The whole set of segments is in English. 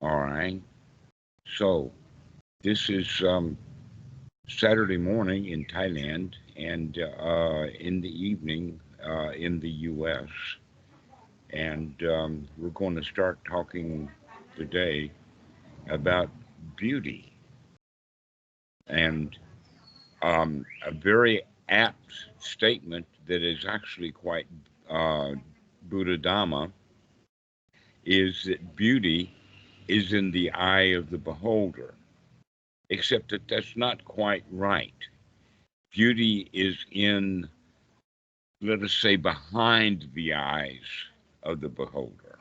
All right. So this is Saturday morning in Thailand and in the evening in the U.S. And we're going to start talking today about beauty and a very apt statement that is actually quite uh, Buddhadama is that beauty is in the eye of the beholder, except that that's not quite right. Beauty is in, let us say, behind the eyes of the beholder.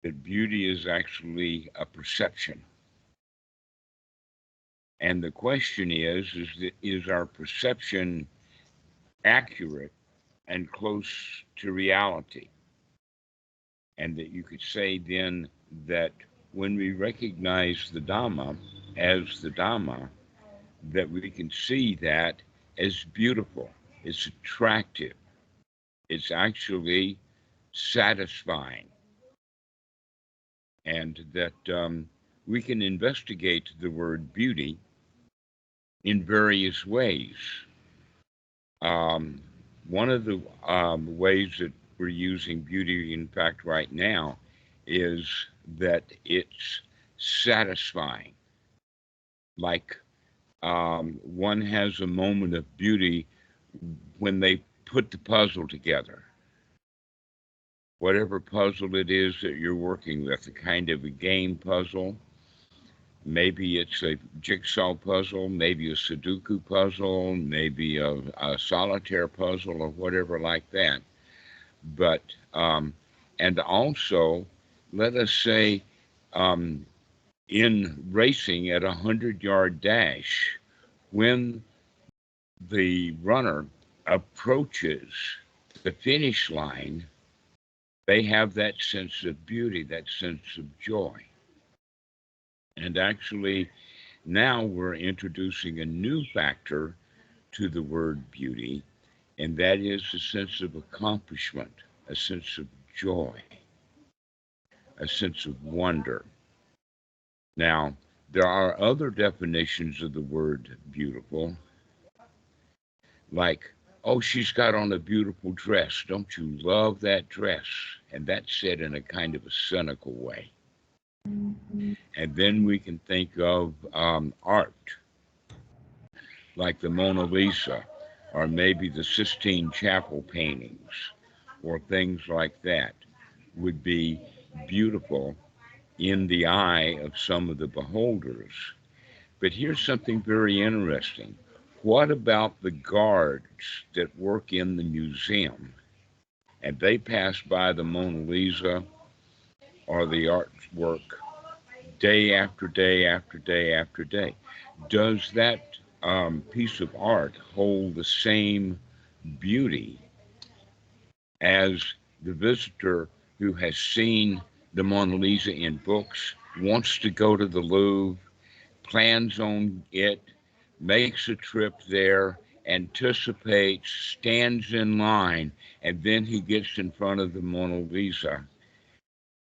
That beauty is actually a perception. And the question is our perception accurate and close to reality? And that you could say then that when we recognize the Dhamma as the Dhamma, that we can see that as beautiful, it's attractive, it's actually satisfying, and that we can investigate the word beauty in various ways. Um, One of the ways that we're using beauty, in fact, right now, is that it's satisfying. Like one has a moment of beauty when they put the puzzle together, whatever puzzle it is that you're working with, a kind of a game puzzle. Maybe it's a jigsaw puzzle, maybe a Sudoku puzzle, maybe a solitaire puzzle, or whatever like that. But, and also, let us say, um, in racing at 100-yard dash, when the runner approaches the finish line, they have that sense of beauty, that sense of joy. And actually, now we're introducing a new factor to the word beauty, and that is a sense of accomplishment, a sense of joy, a sense of wonder. Now, there are other definitions of the word beautiful, like, oh, she's got on a beautiful dress. Don't you love that dress? And that's said in a kind of a cynical way. And then we can think of art, like the Mona Lisa, or maybe the Sistine Chapel paintings, or things like that, would be beautiful in the eye of some of the beholders. But here's something very interesting. What about the guards that work in the museum and they pass by the Mona Lisa or the artwork day after day after day after day? Does that piece of art hold the same beauty as the visitor who has seen the Mona Lisa in books, wants to go to the Louvre, plans on it, makes a trip there, anticipates, stands in line, and then he gets in front of the Mona Lisa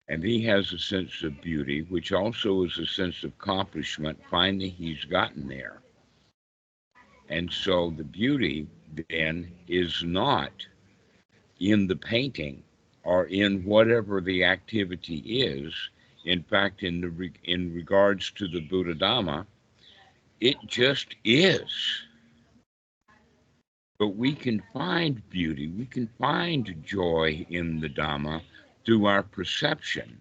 and he has a sense of beauty, which also is a sense of accomplishment, finally he's gotten there. And so the beauty then is not in the painting or in whatever the activity is. In fact, in regards to the Buddha Dhamma, it just is. But we can find beauty, we can find joy in the Dhamma through our perception.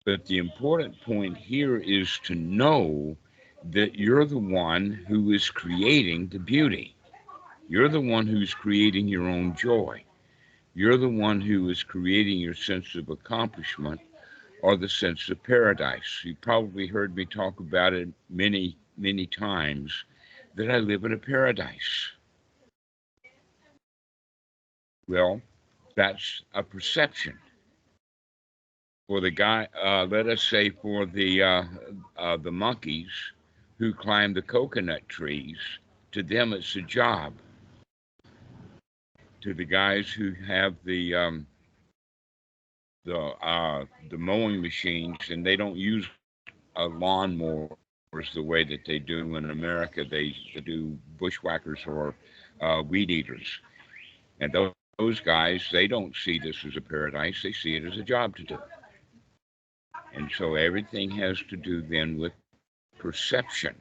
But the important point here is to know that you're the one who is creating the beauty. You're the one who's creating your own joy. You're the one who is creating your sense of accomplishment or the sense of paradise. You probably heard me talk about it many, many times that I live in a paradise. Well, that's a perception. For the guy, let us say for the monkeys who climb the coconut trees, to them it's a job. To the guys who have the mowing machines, and they don't use lawnmowers the way that they do in America. They do bushwhackers or weed eaters, and those guys, they don't see this as a paradise. They see it as a job to do. And so everything has to do then with perception.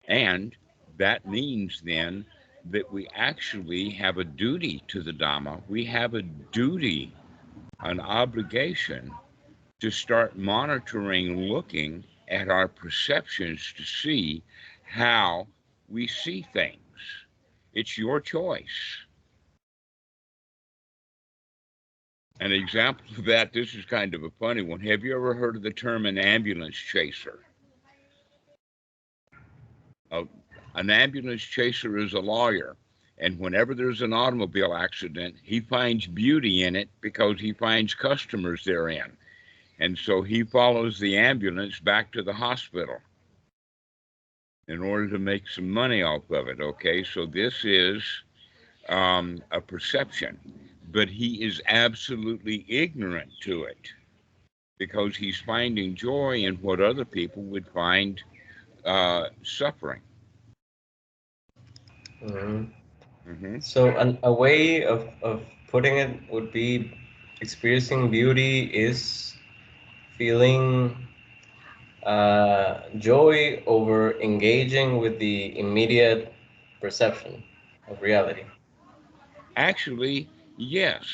And that means then that we actually have a duty to the Dhamma. We have a duty, an obligation to start monitoring, looking at our perceptions to see how we see things. It's your choice. An example of that, this is kind of a funny one. Have you ever heard of the term an ambulance chaser? Uh, an ambulance chaser is a lawyer, and whenever there's an automobile accident, he finds beauty in it because he finds customers therein. And so he follows the ambulance back to the hospital in order to make some money off of it. Okay, so this is a perception, but he is absolutely ignorant to it because he's finding joy in what other people would find suffering. So a way of putting it would be experiencing beauty is feeling joy over engaging with the immediate perception of reality. Actually, yes.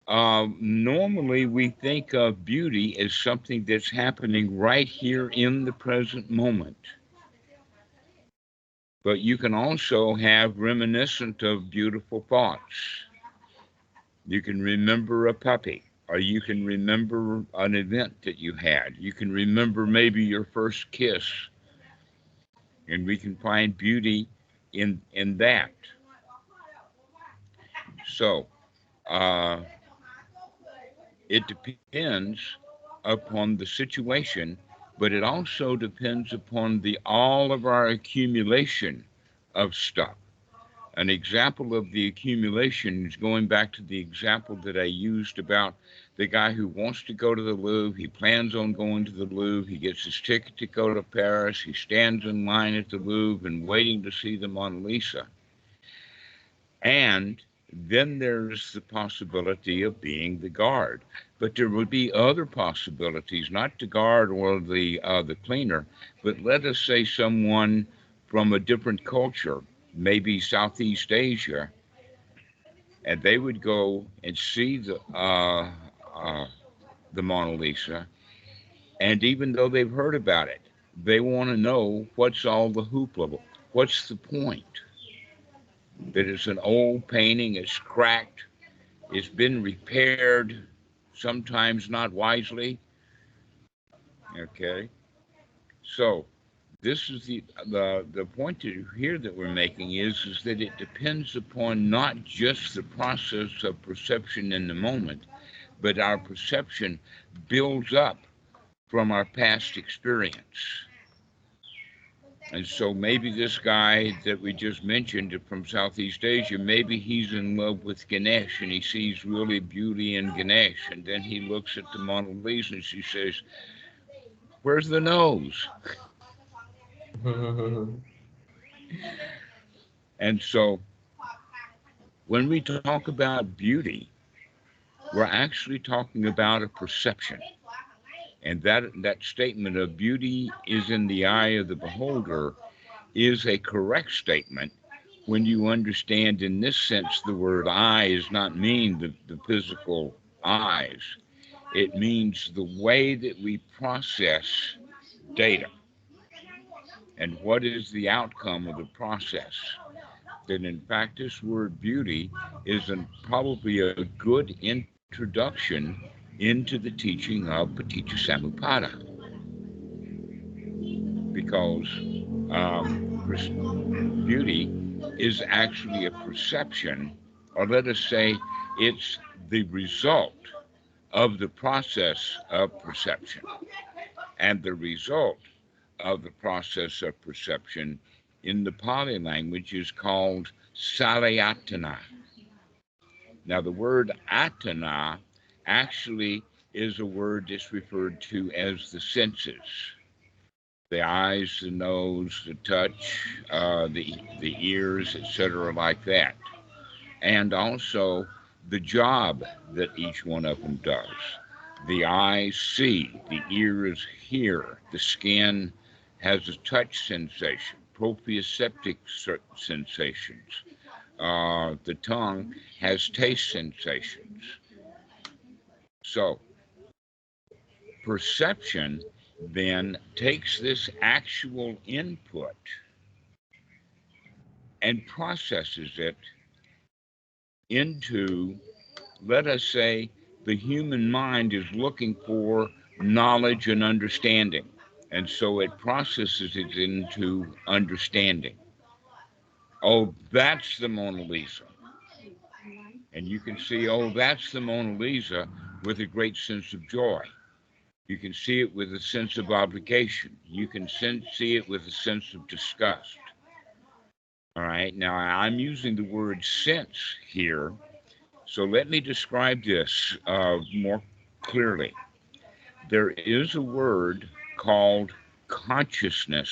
Normally, we think of beauty as something that's happening right here in the present moment. But you can also have reminiscent of beautiful thoughts. You can remember a puppy, or you can remember an event that you had. You can remember maybe your first kiss, and we can find beauty in that. So uh, it depends upon the situation, but it also depends upon the all of our accumulation of stuff. An example of the accumulation is going back to the example that I used about the guy who wants to go to the Louvre. He plans on going to the Louvre. He gets his ticket to go to Paris. He stands in line at the Louvre and waiting to see the Mona Lisa. And then there's the possibility of being the guard. But there would be other possibilities, not the guard or the cleaner, but let us say someone from a different culture, maybe Southeast Asia, and they would go and see the Mona Lisa, and even though they've heard about it, they want to know what's all the hoopla, what's the point? That it's an old painting, it's cracked, it's been repaired, sometimes not wisely. Okay, so this is the point here that we're making is that it depends upon not just the process of perception in the moment, but our perception builds up from our past experience. And so maybe this guy that we just mentioned from Southeast Asia, maybe he's in love with Ganesh and he sees really beauty in Ganesh. And then he looks at the Mona Lisa and she says, "Where's the nose?" And so when we talk about beauty, we're actually talking about a perception. And that statement of beauty is in the eye of the beholder is a correct statement when you understand in this sense the word eye does not mean the physical eyes. It means the way that we process data and what is the outcome of the process. That in fact this word beauty is probably a good introduction into the teaching of Paticca Samuppada because beauty is actually a perception, or let us say it's the result of the process of perception. And the result of the process of perception in the Pali language is called salayatana. Now, the word atana actually is a word that's referred to as the senses. The eyes, the nose, the touch, the ears, etc., like that. And also the job that each one of them does. The eyes see, the ears hear, the skin has a touch sensation, proprioceptive sensations. The tongue has taste sensations. So perception then takes this actual input and processes it into, let us say, the human mind is looking for knowledge and understanding. And so it processes it into understanding. Oh, that's the Mona Lisa. And you can see, oh, that's the Mona Lisa with a great sense of joy. You can see it with a sense of obligation. You can see it with a sense of disgust. All right, now I'm using the word sense here. So let me describe this more clearly. There is a word called consciousness,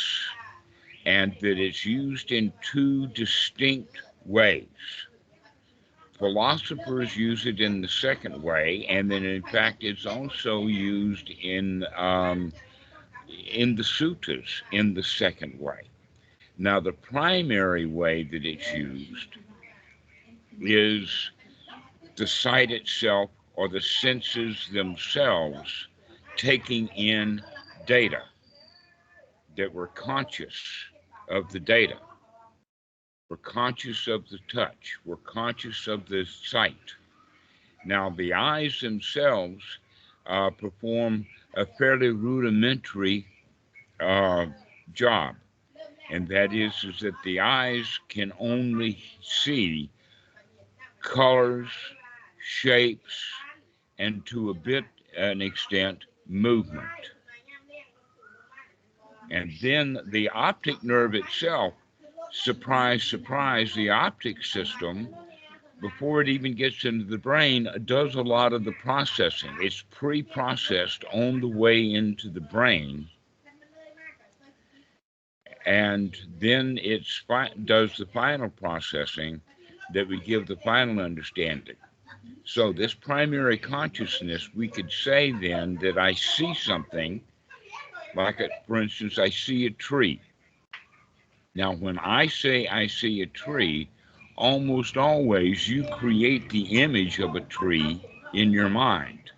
and that it's used in two distinct ways. Philosophers use it in the second way, and then in fact it's also used in the suttas in the second way. Now the primary way that it's used is the sight itself or the senses themselves taking in data, that we're conscious of the data. We're conscious of the touch. We're conscious of the sight. Now, the eyes themselves perform a fairly rudimentary job, and that is that the eyes can only see colors, shapes, and to a bit an extent, movement. And then the optic nerve itself, surprise, surprise, the optic system, before it even gets into the brain, does a lot of the processing. It's pre-processed on the way into the brain, and then it does the final processing that we give the final understanding. So this primary consciousness, we could say then that I see something, like, for instance, I see a tree. Now, when I say I see a tree, almost always you create the image of a tree in your mind.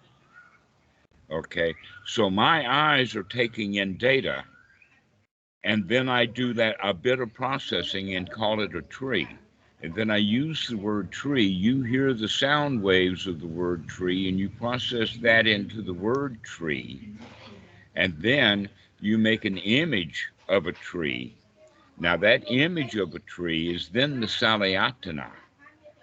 Okay, so my eyes are taking in data, and then I do that a bit of processing and call it a tree. And then I use the word tree. You hear the sound waves of the word tree, and you process that into the word tree. And then you make an image of a tree. Now, that image of a tree is then the Salayatana.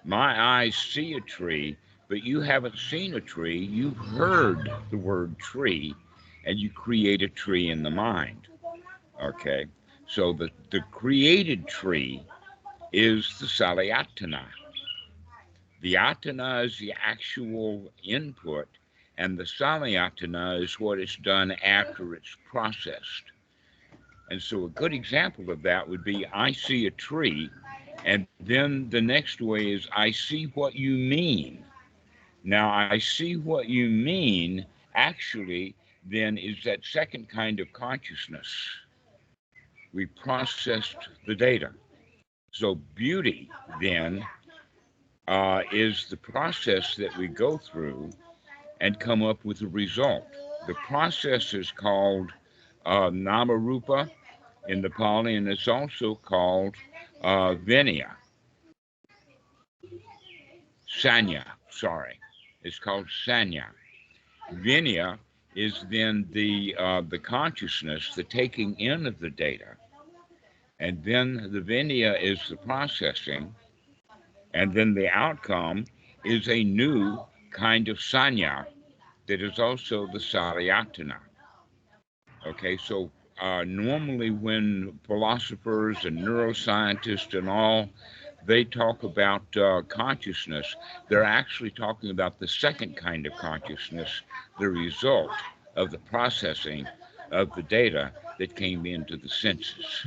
My eyes see a tree, but you haven't seen a tree. You've heard the word tree, and you create a tree in the mind. Okay? So the created tree is the Salayatana. The Atana is the actual input, and the Salayatana is what it's done after it's processed. And so a good example of that would be, I see a tree, and then the next way is, I see what you mean. Now, I see what you mean actually then is that second kind of consciousness. We processed the data. So beauty then is the process that we go through and come up with a result. The process is called Namarupa in the Pali, and it's also called Vinaya. Sanya, sorry. It's called Sanya. Vinaya is then the consciousness, the taking in of the data. And then the Vinaya is the processing. And then the outcome is a new kind of Sanya that is also the Salayatana. Okay, so normally when philosophers and neuroscientists and all they talk about consciousness, they're actually talking about the second kind of consciousness, the result of the processing of the data that came into the senses.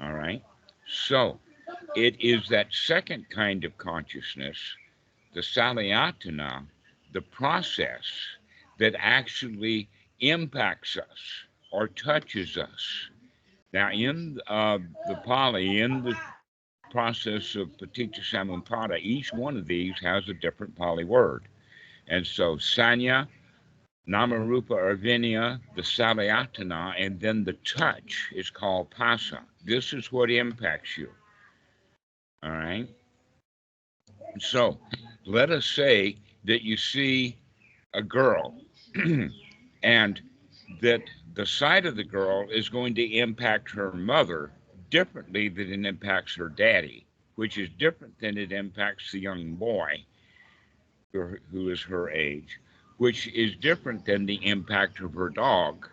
All right? So it is that second kind of consciousness, the salayatana, the process that actually impacts us or touches us. Now, in the Pali, in the process of Paticca Samuppada, each one of these has a different Pali word. And so, Sanya, Namarupa or Vinaya, the Salayatana, and then the touch is called Pasa. This is what impacts you. All right? So, let us say that you see a girl and that the sight of the girl is going to impact her mother differently than it impacts her daddy, which is different than it impacts the young boy who is her age, which is different than the impact of her dog,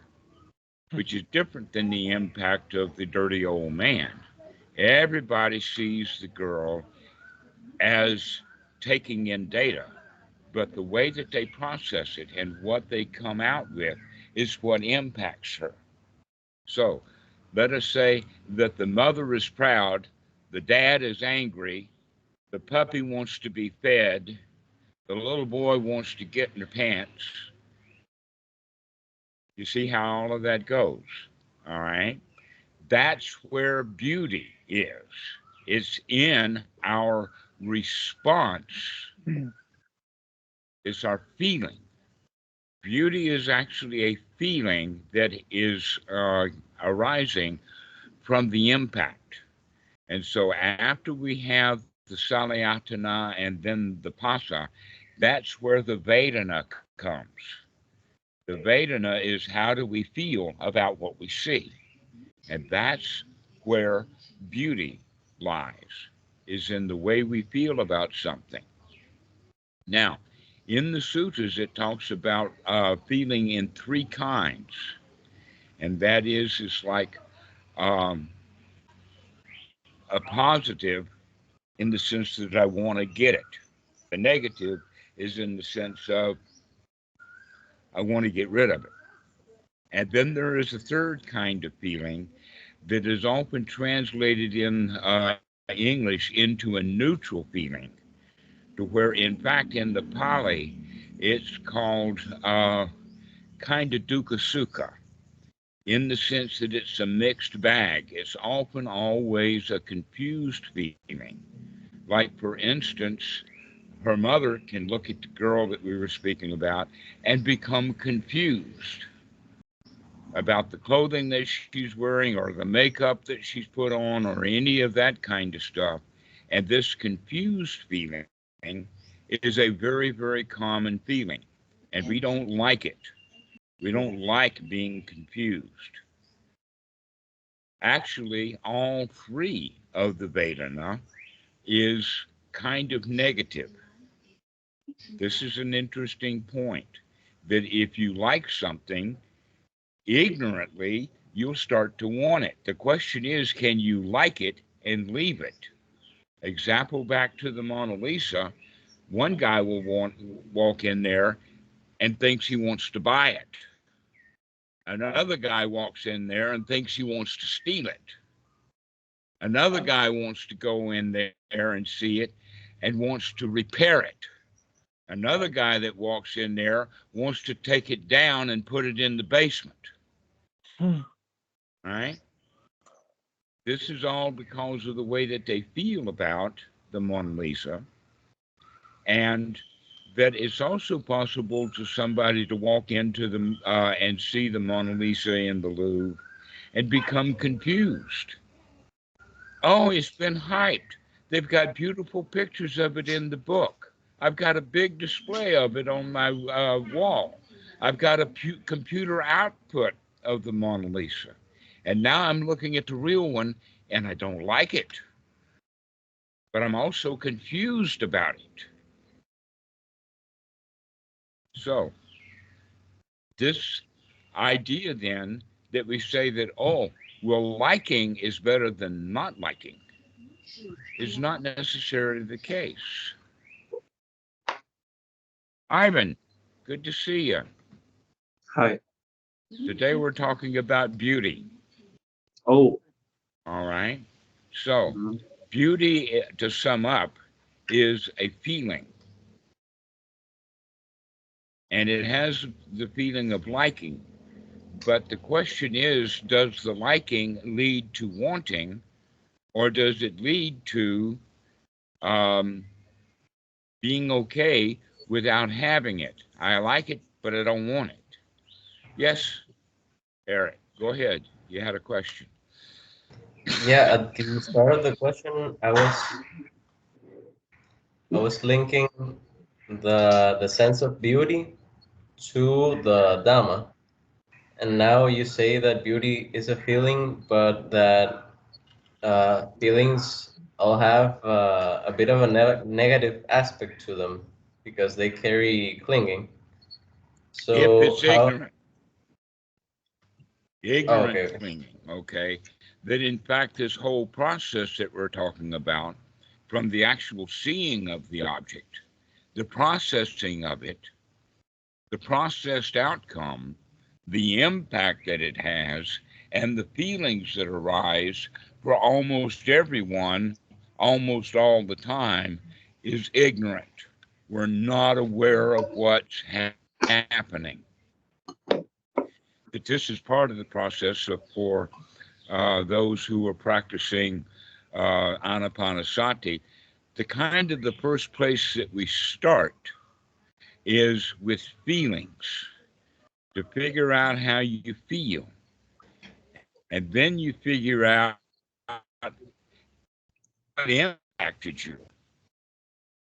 which is different than the impact of the dirty old man. Everybody sees the girl as taking in data, but the way that they process it and what they come out with is what impacts her. So let us say that the mother is proud, the dad is angry, the puppy wants to be fed, the little boy wants to get in the pants. You see how all of that goes, all right? That's where beauty is. It's in our response. It's our feeling. Beauty is actually a feeling that is arising from the impact. And so after we have the Salayatana and then the Pasa, that's where the Vedana comes. The Vedana is how do we feel about what we see? And that's where beauty lies, is in the way we feel about something. Now, in the sutras, it talks about feeling in three kinds. And that is, it's like a positive in the sense that I want to get it. The negative is in the sense of I want to get rid of it. And then there is a third kind of feeling that is often translated in English into a neutral feeling, to where, in fact, in the Pali, it's called kind of dukkha sukha, in the sense that it's a mixed bag. It's often always a confused feeling. Like, for instance, her mother can look at the girl that we were speaking about and become confused about the clothing that she's wearing or the makeup that she's put on or any of that kind of stuff. And this confused feeling is a very, very common feeling. And we don't like it. We don't like being confused. Actually, all three of the Vedana is kind of negative. This is an interesting point, that if you like something, ignorantly, you'll start to want it. The question is, can you like it and leave it? Example back to the Mona Lisa, one guy will walk in there and thinks he wants to buy it. Another guy walks in there and thinks he wants to steal it. Another guy wants to go in there and see it and wants to repair it. Another guy that walks in there wants to take it down and put it in the basement. Right? This is all because of the way that they feel about the Mona Lisa. And that it's also possible to somebody to walk into the and see the Mona Lisa in the Louvre and become confused. Oh, it's been hyped. They've got beautiful pictures of it in the book. I've got a big display of it on my wall. I've got a computer output of the Mona Lisa. And now I'm looking at the real one and I don't like it. But I'm also confused about it. So this idea then that we say that, oh, well, liking is better than not liking. is not necessarily the case. Ivan, good to see you. Hi. Today we're talking about beauty. Oh. All right. So, Mhm. beauty, to sum up, is a feeling. And it has the feeling of liking. But the question is, does the liking lead to wanting, or does it lead to being okay without having it? I like it, but I don't want it. Yes, Eric, go ahead. You had a question. Yeah, at the start of the question, I was linking the sense of beauty to the Dhamma, and now you say that beauty is a feeling, but that feelings all have a bit of a negative aspect to them because they carry clinging. If So it's how? Oh, ignorant okay. clinging, okay, that in fact this whole process that we're talking about, from the actual seeing of the object, the processing of it, the processed outcome, the impact that it has, and the feelings that arise for almost everyone, almost all the time, is ignorant. We're not aware of what's happening. That this is part of the process for those who are practicing anapanasati. The kind of the first place that we start is with feelings, to figure out how you feel. And then you figure out what impacted you.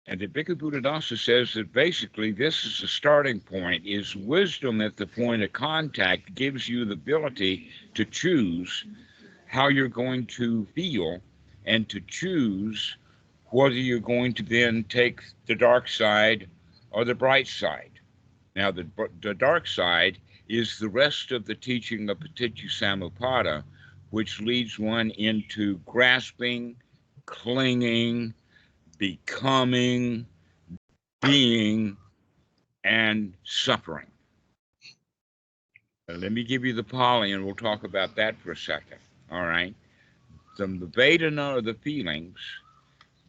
And the Bhikkhu Buddhadasa says that basically this is the starting point, is wisdom at the point of contact gives you the ability to choose how you're going to feel and to choose whether you're going to then take the dark side or the bright side. Now, the dark side is the rest of the teaching of Paticca Samuppada, which leads one into grasping, clinging, becoming, being, and suffering. Now, let me give you the Pali, and we'll talk about that for a second. All right. The Vedana are the feelings.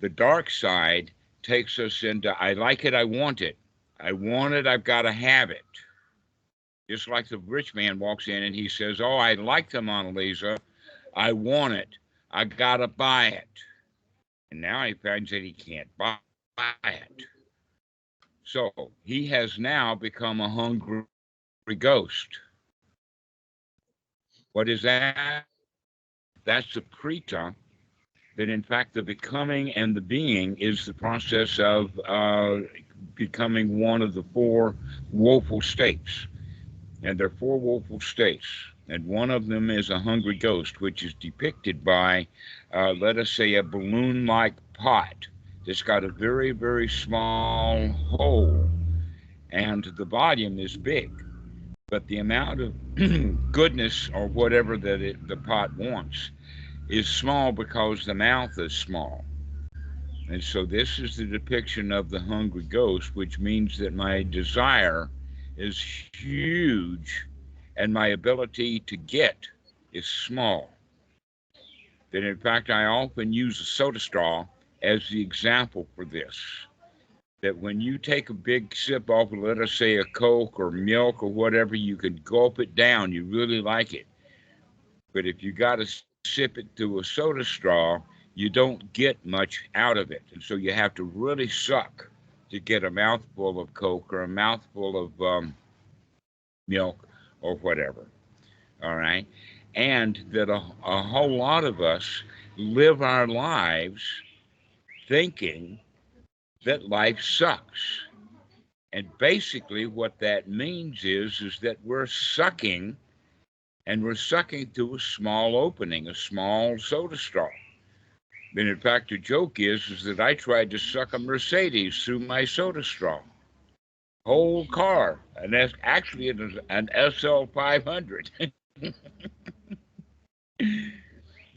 The dark side takes us into I like it, I want it. I want it, I've got to have it. Just like the rich man walks in and he says, oh, I like the Mona Lisa. I want it. I got to buy it. And now he finds that he can't buy it. So he has now become a hungry ghost. What is that? That's the prita, that in fact the becoming and the being is the process of becoming one of the four woeful states. And there are four woeful states. And one of them is a hungry ghost, which is depicted by, let us say, a balloon like pot that's got a very, very small hole. And the volume is big. But the amount of goodness or whatever that the pot wants is small because the mouth is small. And so this is the depiction of the hungry ghost, which means that my desire is huge and my ability to get is small. That in fact, I often use a soda straw as the example for this. That when you take a big sip off, let us say, a Coke or milk or whatever, you can gulp it down. You really like it. But if you got to sip it through a soda straw, you don't get much out of it. And so you have to really suck to get a mouthful of Coke or a mouthful of milk or whatever. All right. And that a whole lot of us live our lives thinking that life sucks. And basically what that means is that we're sucking, and we're sucking through a small opening, a small soda straw. And in fact, the joke is that I tried to suck a Mercedes through my soda straw. Whole car, and that's actually an SL 500.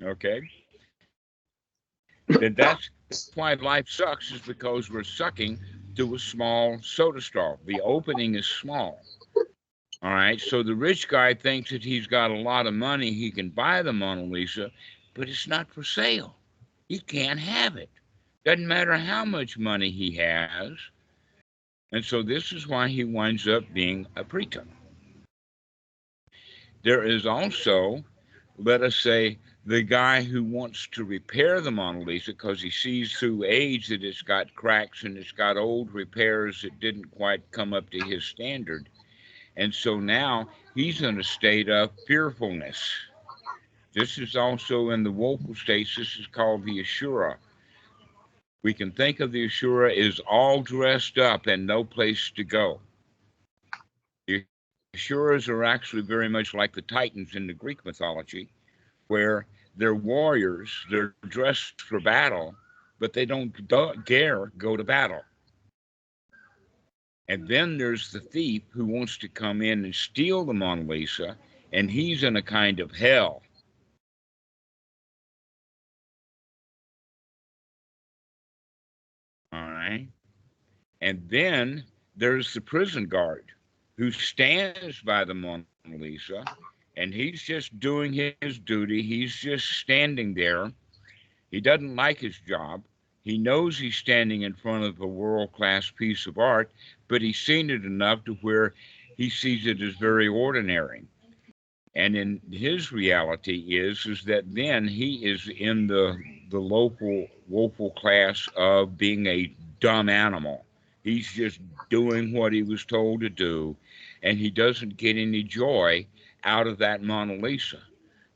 Okay. then that's why life sucks, is because we're sucking through a small soda straw. The opening is small. All right. So the rich guy thinks that he's got a lot of money, he can buy the Mona Lisa, but it's not for sale. He can't have it. Doesn't matter how much money he has. And so this is why he winds up being a preacher. There is also, let us say, the guy who wants to repair the Mona Lisa because he sees through age that it's got cracks and it's got old repairs that didn't quite come up to his standard. And so now he's in a state of fearfulness. This is also in the vocal states. This is called the Ashura. We can think of the Ashura as all dressed up and no place to go. The Ashuras are actually very much like the Titans in the Greek mythology, where they're warriors, they're dressed for battle, but they don't dare go to battle. And then there's the thief who wants to come in and steal the Mona Lisa, and he's in a kind of hell. All right. And then there's the prison guard who stands by the Mona Lisa, and he's just doing his duty. He's just standing there. He doesn't like his job. He knows he's standing in front of a world-class piece of art, but he's seen it enough to where he sees it as very ordinary. And in his reality is that then he is in the local woeful class of being a dumb animal. He's just doing what he was told to do, and he doesn't get any joy out of that Mona Lisa,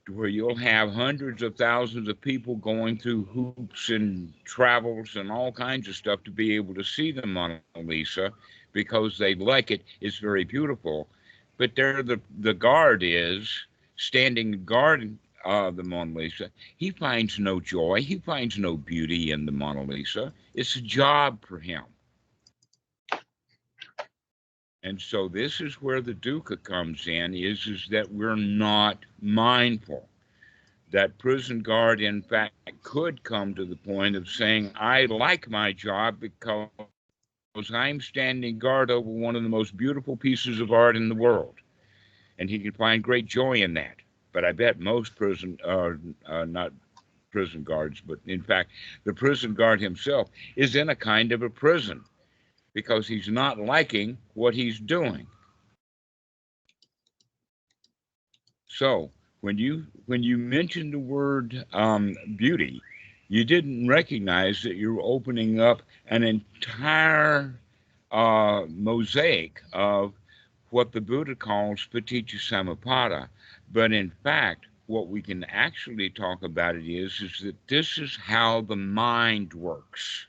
to where you'll have hundreds of thousands of people going through hoops and travels and all kinds of stuff to be able to see the Mona Lisa because they like it. It's very beautiful. But there the guard is standing guard the Mona Lisa. He finds no joy. He finds no beauty in the Mona Lisa. It's a job for him. And so this is where the dukkha comes in, is that we're not mindful. That prison guard, in fact, could come to the point of saying, I like my job because I'm standing guard over one of the most beautiful pieces of art in the world. And he can find great joy in that. But I bet most not prison guards, but in fact, the prison guard himself is in a kind of a prison because he's not liking what he's doing. So when you mentioned the word beauty, you didn't recognize that you're opening up an entire mosaic of what the Buddha calls paticca samuppada. But in fact, what we can actually talk about it is that this is how the mind works.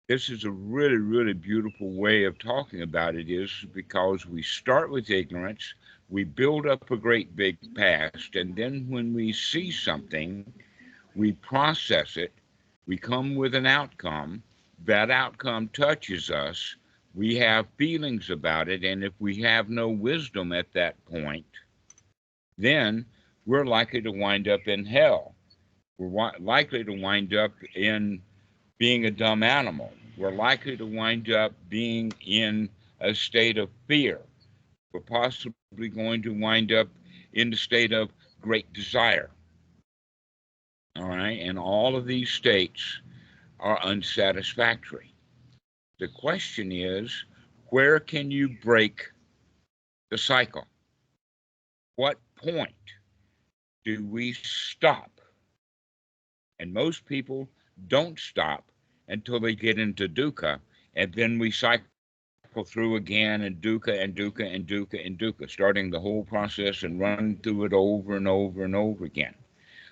This is a really, really beautiful way of talking about it, is because we start with ignorance, we build up a great big past, and then when we see something, we process it, we come with an outcome, that outcome touches us, we have feelings about it, and if we have no wisdom at that point, then we're likely to wind up in hell. We're likely to wind up in being a dumb animal. We're likely to wind up being in a state of fear. We're possibly going to wind up in the state of great desire. All right, and all of these states are unsatisfactory. The question is, where can you break the cycle? What point do we stop? And most people don't stop until they get into dukkha, and then we cycle through again and dukkha and dukkha and dukkha and dukkha, starting the whole process and running through it over and over and over again.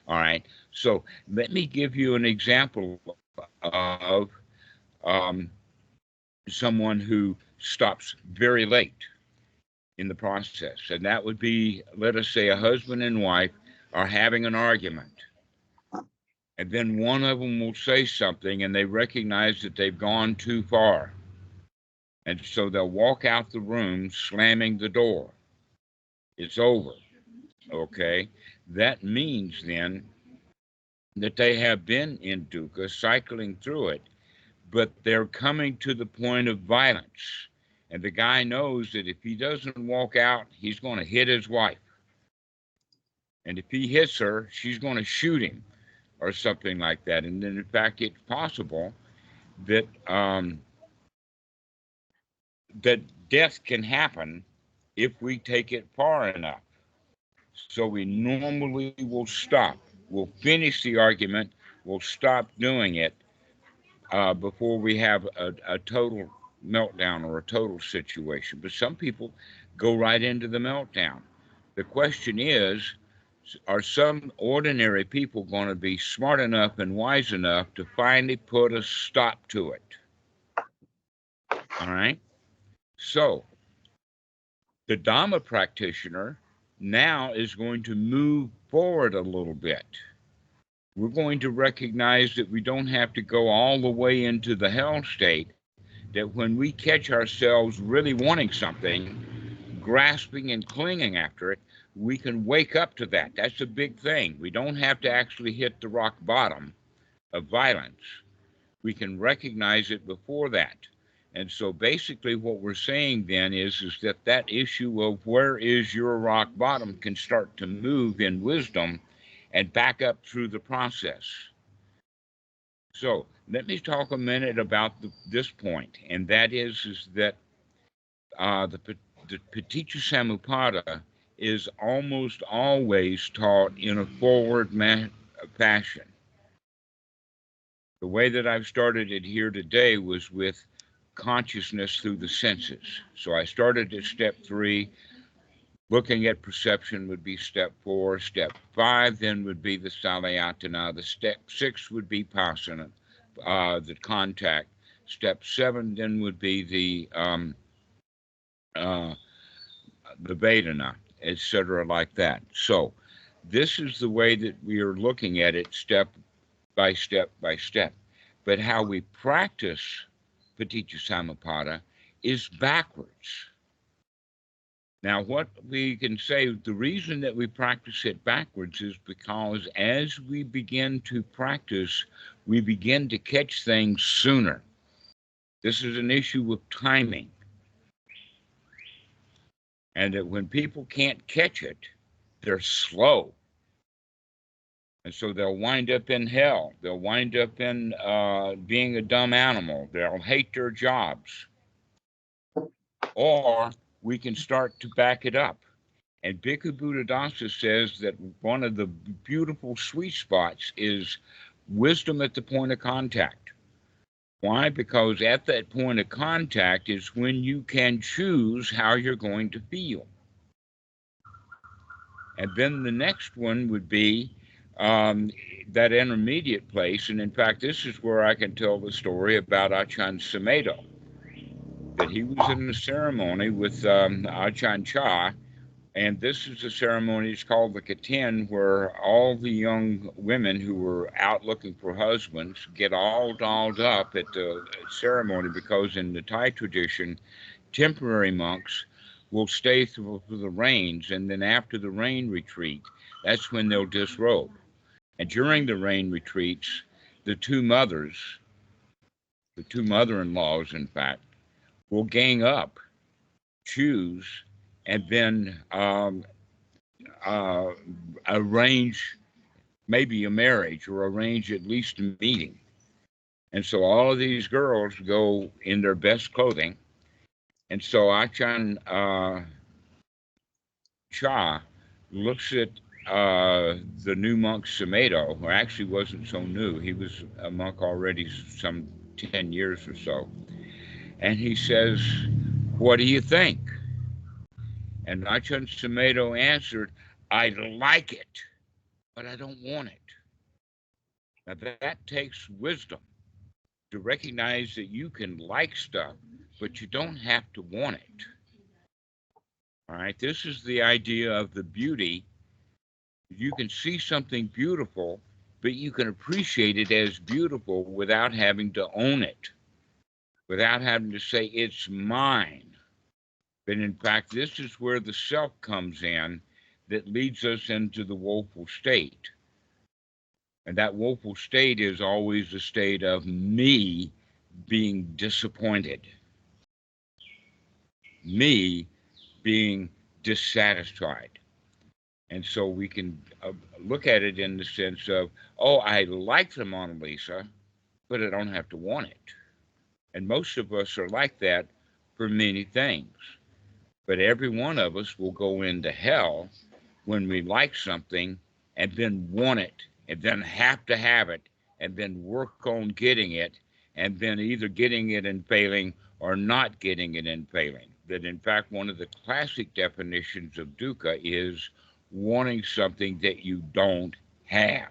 All right, so let me give you an example of someone who stops very late in the process, and that would be, let us say, a husband and wife are having an argument. And then one of them will say something and they recognize that they've gone too far. And so they'll walk out the room slamming the door. It's over. Okay? That means then that they have been in dukkha, cycling through it, but they're coming to the point of violence. And the guy knows that if he doesn't walk out, he's going to hit his wife. And if he hits her, she's going to shoot him or something like that. And then, in fact, it's possible that that death can happen if we take it far enough. So we normally will stop. We'll finish the argument. We'll stop doing it before we have a total meltdown or a total situation. But some people go right into the meltdown. The question is, are some ordinary people going to be smart enough and wise enough to finally put a stop to it? All right? So the Dhamma practitioner now is going to move forward a little bit. We're going to recognize that we don't have to go all the way into the hell state, that when we catch ourselves really wanting something, grasping and clinging after it, we can wake up to that. That's a big thing. We don't have to actually hit the rock bottom of violence. We can recognize it before that. And so basically what we're saying then is that that issue of where is your rock bottom can start to move in wisdom and back up through the process. So let me talk a minute about this point, and that is that the Paticca is almost always taught in a forward fashion. The way that I've started it here today was with consciousness through the senses. So I started at step 3. Looking at perception would be step 4. Step 5 then would be the salayatana. The step 6 would be pasana, the contact. Step 7 then would be the Vedana, etc., like that. So this is the way that we are looking at it step by step by step. But how we practice Paticca is backwards. Now, what we can say, the reason that we practice it backwards is because as we begin to practice, we begin to catch things sooner. This is an issue of timing. And that when people can't catch it, they're slow. And so they'll wind up in hell. They'll wind up in being a dumb animal. They'll hate their jobs. Or we can start to back it up. And Bhikkhu Buddhadasa says that one of the beautiful sweet spots is wisdom at the point of contact. Why? Because at that point of contact is when you can choose how you're going to feel. And then the next one would be that intermediate place. And in fact, this is where I can tell the story about Ajahn Sumedho, that he was in a ceremony with Ajahn Chah. And this is a ceremony, it's called the Katin, where all the young women who were out looking for husbands get all dolled up at the ceremony, because in the Thai tradition, temporary monks will stay through the rains, and then after the rain retreat, that's when they'll disrobe. And during the rain retreats, the two mother-in-laws, in fact, will gang up, choose, and then arrange maybe a marriage, or arrange at least a meeting. And so all of these girls go in their best clothing. And so Ajahn Chah looks at the new monk Sumedho, who actually wasn't so new. He was a monk already some 10 years or so. And he says, "What do you think?" And Ajahn Sumedho answered, "I like it, but I don't want it." Now that takes wisdom, to recognize that you can like stuff, but you don't have to want it. All right, this is the idea of the beauty. You can see something beautiful, but you can appreciate it as beautiful without having to own it, without having to say it's mine. But in fact, this is where the self comes in, that leads us into the woeful state. And that woeful state is always a state of me being disappointed, me being dissatisfied. And so we can look at it in the sense of, oh, I like the Mona Lisa, but I don't have to want it. And most of us are like that for many things. But every one of us will go into hell when we like something and then want it and then have to have it and then work on getting it and then either getting it and failing or not getting it and failing. That in fact, one of the classic definitions of dukkha is wanting something that you don't have.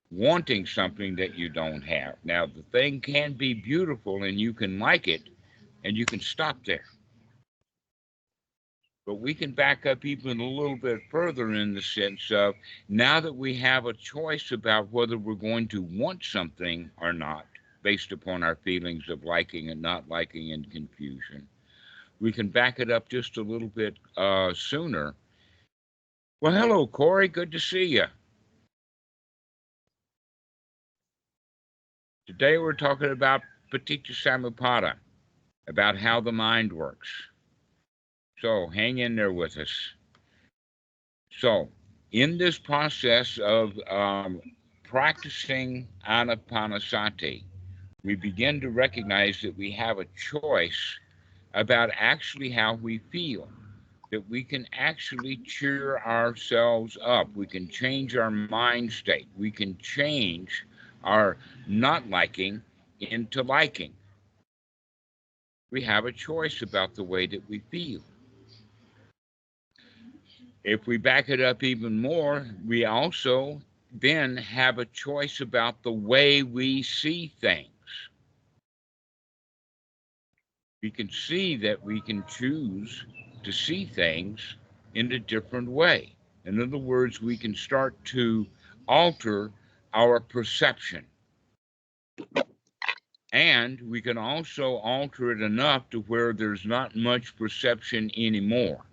Wanting something that you don't have. Now, the thing can be beautiful and you can like it and you can stop there. But we can back up even a little bit further in the sense of now that we have a choice about whether we're going to want something or not, based upon our feelings of liking and not liking and confusion, we can back it up just a little bit sooner. Well, hello, Corey. Good to see you. Today we're talking about Paticca about how the mind works. So hang in there with us. So in this process of practicing anapanasati, we begin to recognize that we have a choice about actually how we feel, that we can actually cheer ourselves up. We can change our mind state. We can change our not liking into liking. We have a choice about the way that we feel. If we back it up even more, we also then have a choice about the way we see things. We can see that we can choose to see things in a different way. In other words, we can start to alter our perception. And we can also alter it enough to where there's not much perception anymore.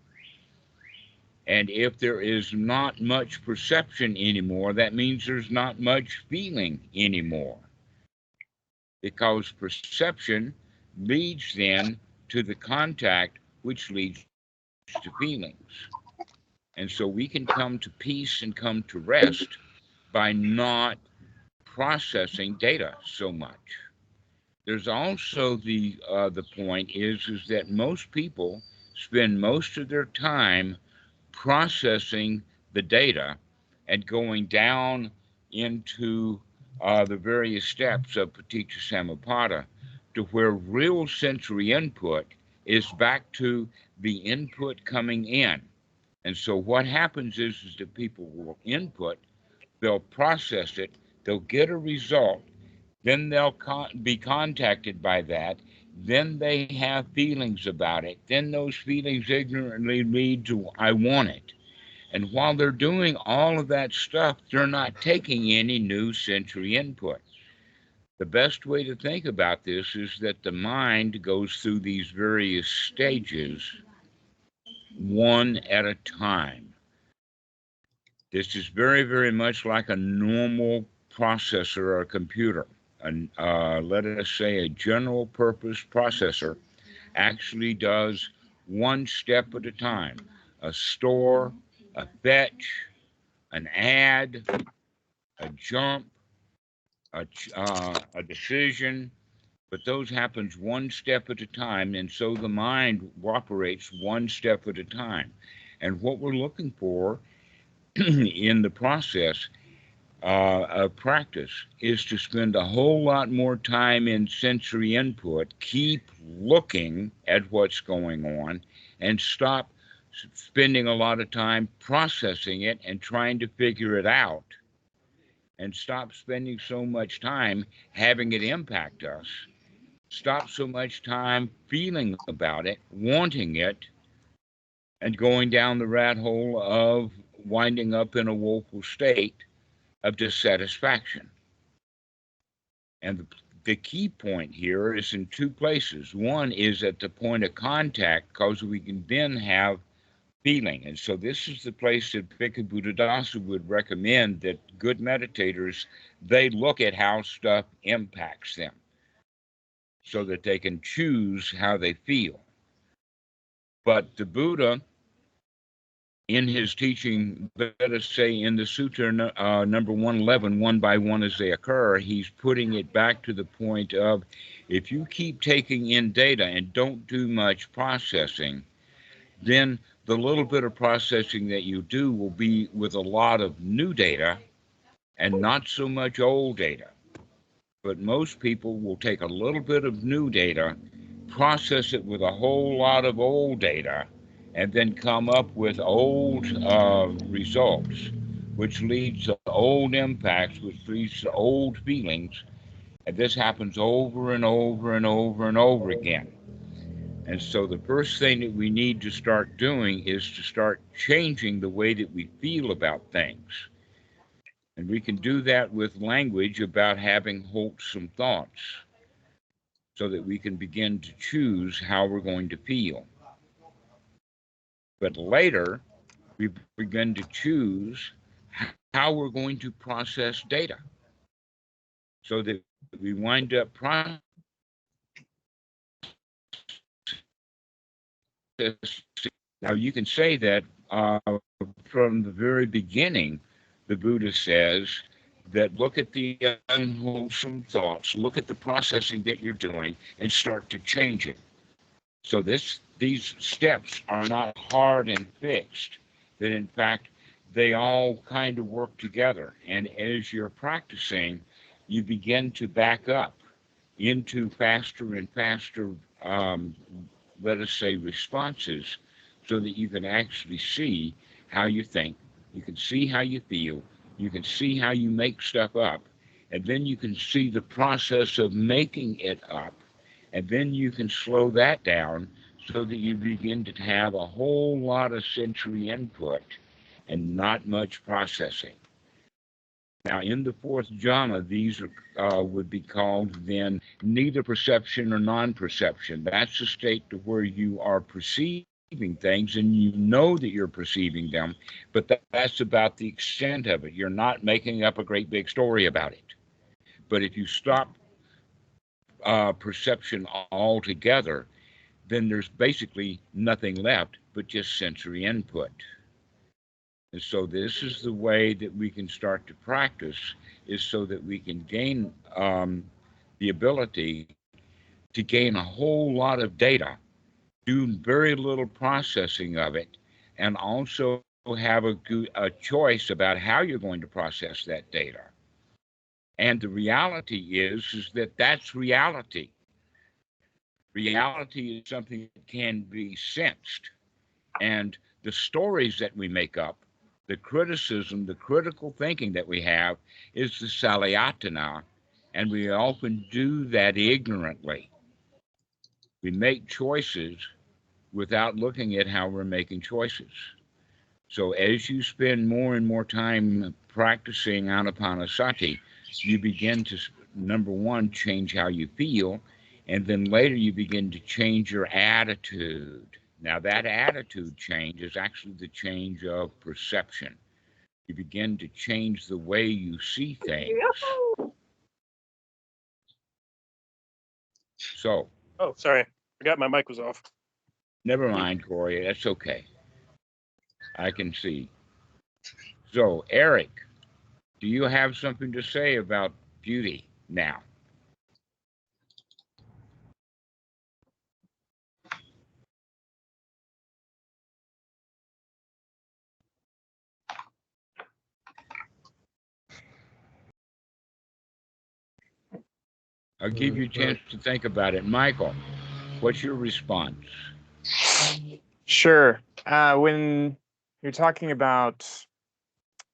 And if there is not much perception anymore, that means there's not much feeling anymore. Because perception leads then to the contact, which leads to feelings. And so we can come to peace and come to rest by not processing data so much. There's also the point is that most people spend most of their time processing the data and going down into the various steps of Paticca to where real sensory input is back to the input coming in. And so what happens is that people will input, they'll process it, they'll get a result, then they'll be contacted by that, then they have feelings about it, then those feelings ignorantly lead to I want it. And while they're doing all of that stuff, they're not taking any new sensory input. The best way to think about this is that the mind goes through these various stages one at a time. This is very, very much like a normal processor or a computer. Let us say a general purpose processor actually does one step at a time. A store, a fetch, an add, a jump, a decision, but those happens one step at a time, and so the mind operates one step at a time. And what we're looking for in the process of practice is to spend a whole lot more time in sensory input, keep looking at what's going on, and stop spending a lot of time processing it and trying to figure it out, and stop spending so much time having it impact us, stop so much time feeling about it, wanting it, and going down the rat hole of winding up in a woeful state of dissatisfaction. And the key point here is in two places. One is at the point of contact, because we can then have feeling. And so this is the place that Bhikkhu Buddhadasa would recommend that good meditators, they look at how stuff impacts them so that they can choose how they feel. But the Buddha, in his teaching, let us say in the Sutta number 111, one by one as they occur, he's putting it back to the point of, if you keep taking in data and don't do much processing, then the little bit of processing that you do will be with a lot of new data and not so much old data. But most people will take a little bit of new data, process it with a whole lot of old data, and then come up with old results, which leads to old impacts, which leads to old feelings. And this happens over and over and over and over again. And so the first thing that we need to start doing is to start changing the way that we feel about things. And we can do that with language about having wholesome thoughts so that we can begin to choose how we're going to feel. But later, we begin to choose how we're going to process data so that we wind up processing. Now, you can say that from the very beginning, the Buddha says that look at the unwholesome thoughts, look at the processing that you're doing, and start to change it. So these steps are not hard and fixed, that in fact, they all kind of work together. And as you're practicing, you begin to back up into faster and faster, let us say, responses, so that you can actually see how you think, you can see how you feel, you can see how you make stuff up, and then you can see the process of making it up, and then you can slow that down so that you begin to have a whole lot of sensory input and not much processing. Now, in the fourth jhana, these would be called then neither perception or non-perception. That's the state to where you are perceiving things and you know that you're perceiving them, but that's about the extent of it. You're not making up a great big story about it. But if you stop perception altogether, then there's basically nothing left but just sensory input. And so this is the way that we can start to practice, is so that we can gain the ability to gain a whole lot of data, do very little processing of it, and also have a choice about how you're going to process that data. And the reality is that that's reality. Reality is something that can be sensed. And the stories that we make up, the criticism, the critical thinking that we have is the salayatana, and we often do that ignorantly. We make choices without looking at how we're making choices. So as you spend more and more time practicing anapanasati, you begin to, number one, change how you feel, and then later you begin to change your attitude. Now, that attitude change is actually the change of perception. You begin to change the way you see things. So. Oh, sorry. Forgot my mic was off. Never mind, Corey. That's okay. I can see. So, Eric, do you have something to say about beauty now? I'll give you a chance to think about it. Michael, what's your response? Sure. When you're talking about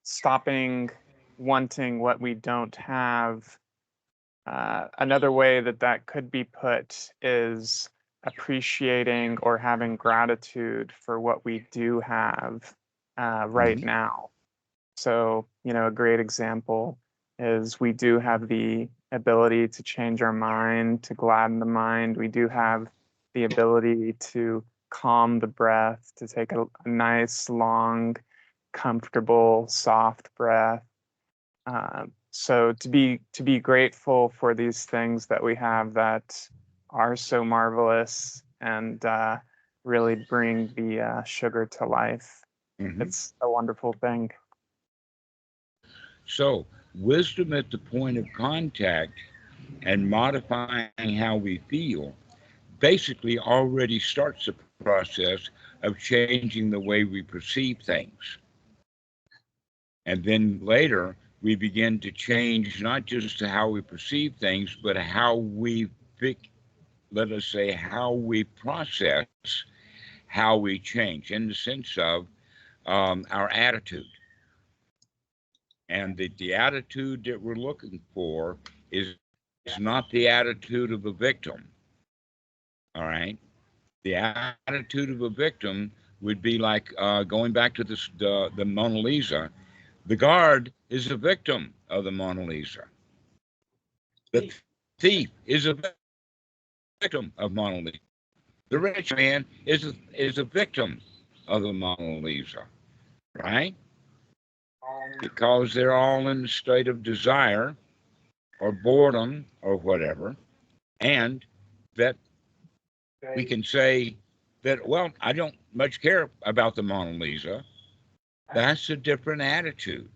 stopping wanting what we don't have, another way that could be put is appreciating or having gratitude for what we do have right now. So, a great example is we do have the ability to change our mind, to gladden the mind. We do have the ability to calm the breath, to take a nice, long, comfortable, soft breath. So to be grateful for these things that we have that are so marvelous and really bring the sugar to life. Mhm. It's a wonderful thing. So, wisdom at the point of contact and modifying how we feel basically already starts the process of changing the way we perceive things. And then later, we begin to change not just how we perceive things, but how we, let us say, how we process, how we change in the sense of our attitude. And the attitude that we're looking for is not the attitude of a victim. All right. The attitude of a victim would be like going back to the Mona Lisa. The guard is a victim of the Mona Lisa. The thief is a victim of Mona Lisa. The rich man is a victim of the Mona Lisa, right? Because they're all in a state of desire or boredom or whatever, and that we can say that, well, I don't much care about the Mona Lisa. That's a different attitude.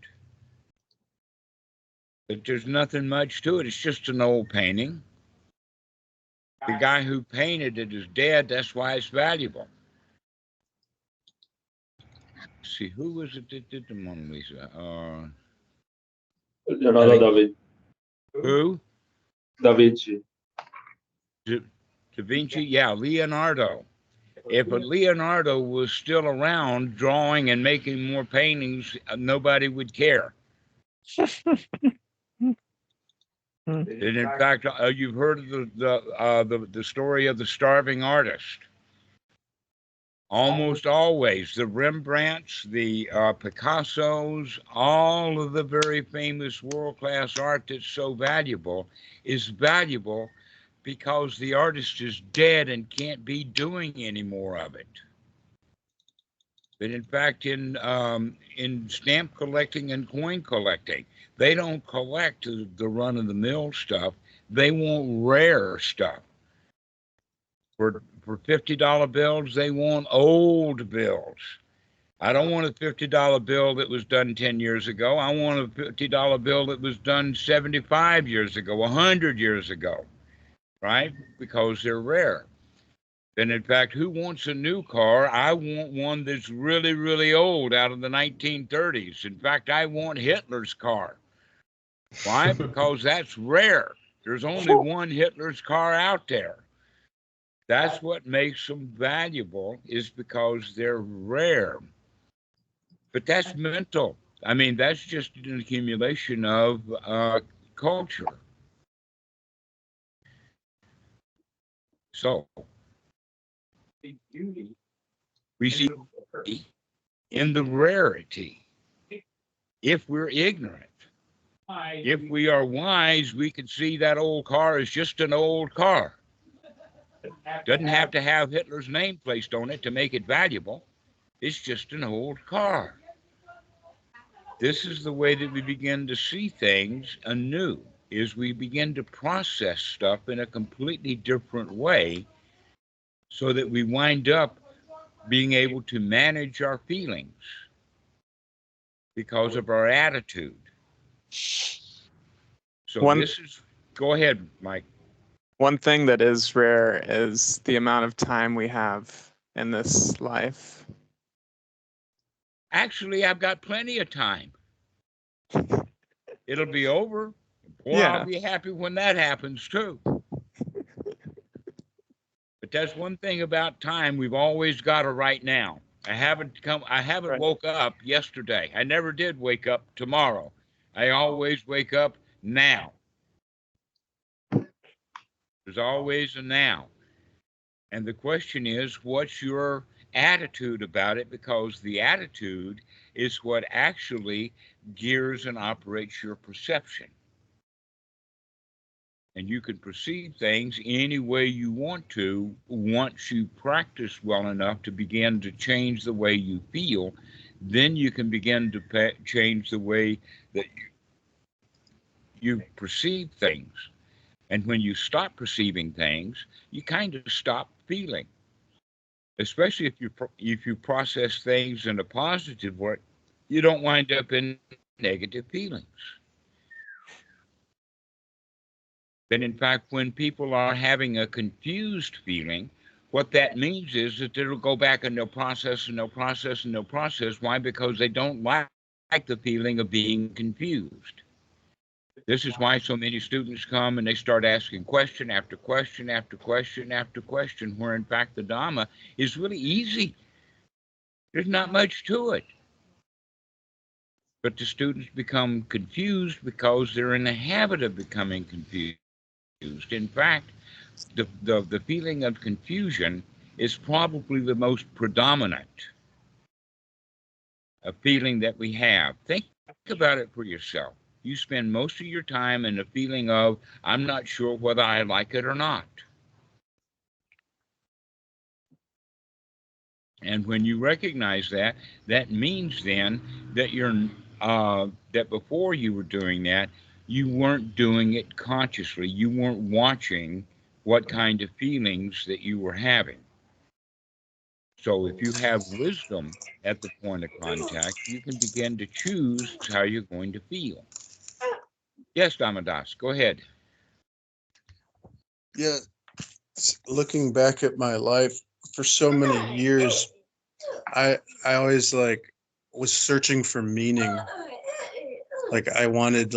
That there's nothing much to it. It's just an old painting. The guy who painted it is dead. That's why it's valuable. Let's see, who was it that did the Mona Lisa? Leonardo da Vinci. Who? Da Vinci. Da Vinci? Yeah, Leonardo. If a Leonardo was still around drawing and making more paintings, nobody would care. And in fact, you've heard of the story of the starving artist. Almost always, the Rembrandts, the Picassos, all of the very famous world-class art that's so valuable is valuable because the artist is dead and can't be doing any more of it. But in fact, in stamp collecting and coin collecting, they don't collect the run-of-the-mill stuff. They want rare stuff. For $50 bills, they want old bills. I don't want a $50 bill that was done 10 years ago. I want a $50 bill that was done 75 years ago, 100 years ago, right? Because they're rare. And in fact, who wants a new car? I want one that's really, really old, out of the 1930s. In fact, I want Hitler's car. Why? Because that's rare. There's only one Hitler's car out there. That's what makes them valuable, is because they're rare. But that's mental. I mean, that's just an accumulation of culture. So we see in the rarity. If we're ignorant, if we are wise, we can see that old car is just an old car. Doesn't have to have Hitler's name placed on it to make it valuable. It's just an old car. This is the way that we begin to see things anew, is we begin to process stuff in a completely different way so that we wind up being able to manage our feelings because of our attitude. So go ahead, Mike. One thing that is rare is the amount of time we have in this life. Actually, I've got plenty of time. It'll be over. Boy, Yeah. I'll be happy when that happens too. But that's one thing about time. We've always got it right now. I haven't Right. woke up yesterday. I never did wake up tomorrow. I always wake up now. There's always a now. And the question is, what's your attitude about it? Because the attitude is what actually gears and operates your perception. And you can perceive things any way you want to once you practice well enough to begin to change the way you feel. Then you can begin to change the way that you perceive things. And when you stop perceiving things, you kind of stop feeling. Especially if you process things in a positive way, you don't wind up in negative feelings. But in fact, when people are having a confused feeling, what that means is that they'll go back and they'll process and they'll process and they'll process. Why? Because they don't like the feeling of being confused. This is why so many students come and they start asking question after question after question after question, where in fact the Dhamma is really easy. There's not much to it. But the students become confused because they're in the habit of becoming confused. In fact, the feeling of confusion is probably the most predominant feeling that we have. Think about it for yourself. You spend most of your time in the feeling of, I'm not sure whether I like it or not. And when you recognize that, that means then that that before you were doing that, you weren't doing it consciously. You weren't watching what kind of feelings that you were having. So if you have wisdom at the point of contact, you can begin to choose how you're going to feel. Yes, Dhammadas, go ahead. Yeah, looking back at my life for so many years, I always was searching for meaning. Like I wanted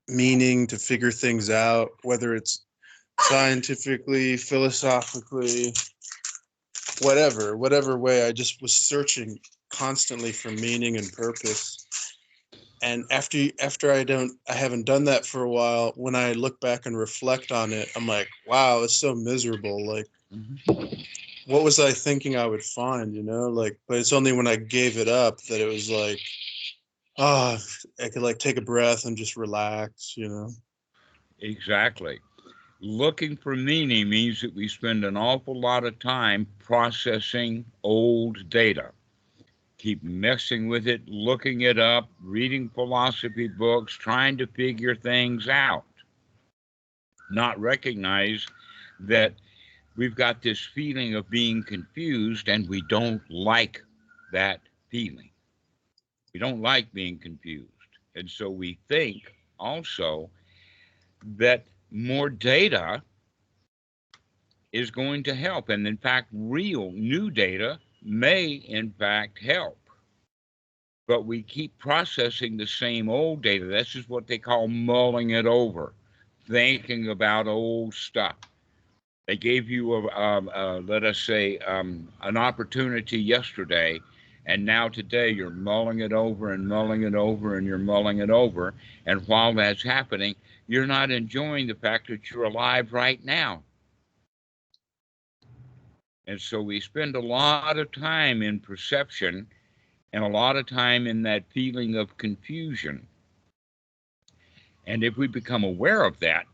meaning to figure things out, whether it's scientifically, philosophically, whatever way. I just was searching constantly for meaning and purpose. And after I haven't done that for a while, when I look back and reflect on it, I'm like, wow, it's so miserable. Like, what was I thinking I would find, but it's only when I gave it up that it was like, I could take a breath and just relax, Exactly. Looking for meaning means that we spend an awful lot of time processing old data. Keep messing with it, looking it up, reading philosophy books, trying to figure things out. Not recognize that we've got this feeling of being confused and we don't like that feeling. We don't like being confused. And so we think also that more data is going to help. And in fact, real new data may in fact help. But we keep processing the same old data. This is what they call mulling it over, thinking about old stuff. They gave you, let us say, an opportunity yesterday, and now today you're mulling it over and mulling it over and you're mulling it over. And while that's happening, you're not enjoying the fact that you're alive right now. And so we spend a lot of time in perception and a lot of time in that feeling of confusion. And if we become aware of that,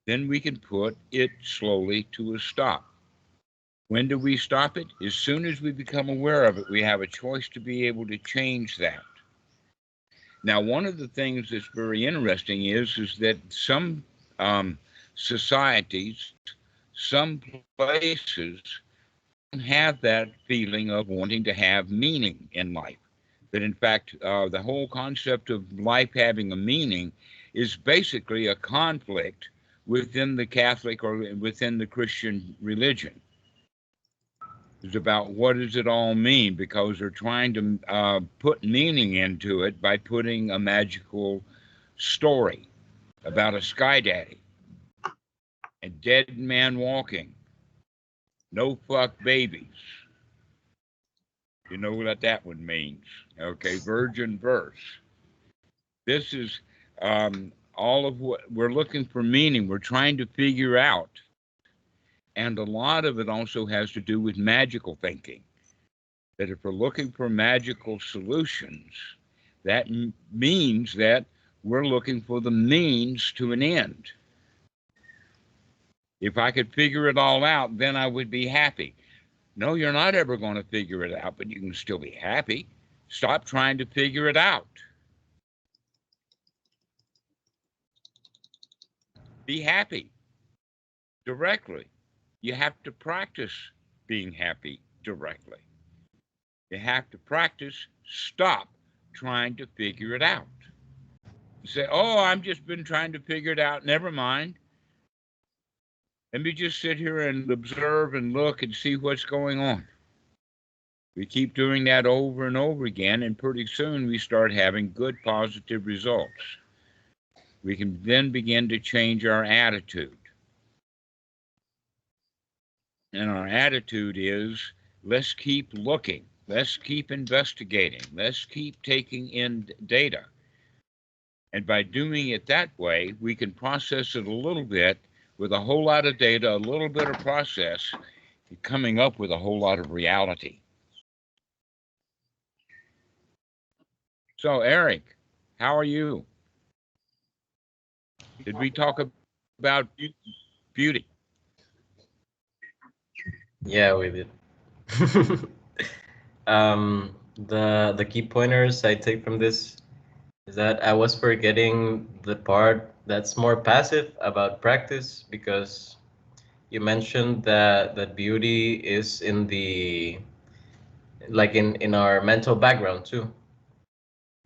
then we can put it slowly to a stop. When do we stop it? As soon as we become aware of it, we have a choice to be able to change that. Now, one of the things that's very interesting is that some societies, some places have that feeling of wanting to have meaning in life. That in fact, the whole concept of life having a meaning is basically a conflict within the Catholic or within the Christian religion. It's about what does it all mean, because they're trying to put meaning into it by putting a magical story about a sky daddy, a dead man walking, no fuck babies. You know what that one means. Okay, virgin verse. This is all of what we're looking for meaning. We're trying to figure out. And a lot of it also has to do with magical thinking. That if we're looking for magical solutions, that means that We're looking for the means to an end. If I could figure it all out, then I would be happy. No, you're not ever going to figure it out, but you can still be happy. Stop trying to figure it out. Be happy directly. You have to practice being happy directly. You have to practice stop trying to figure it out. You say, oh, I've just been trying to figure it out. Never mind. Let me just sit here and observe and look and see what's going on. We keep doing that over and over again, and pretty soon we start having good positive results. We can then begin to change our attitude. And our attitude is, let's keep looking, let's keep investigating, let's keep taking in data. And by doing it that way, we can process it a little bit with a whole lot of data, a little bit of process, coming up with a whole lot of reality. So, Eric, how are you? Did we talk about beauty? Yeah, we did. The key pointers I take from this is that I was forgetting the part that's more passive about practice, because you mentioned that beauty is in the, like in our mental background too.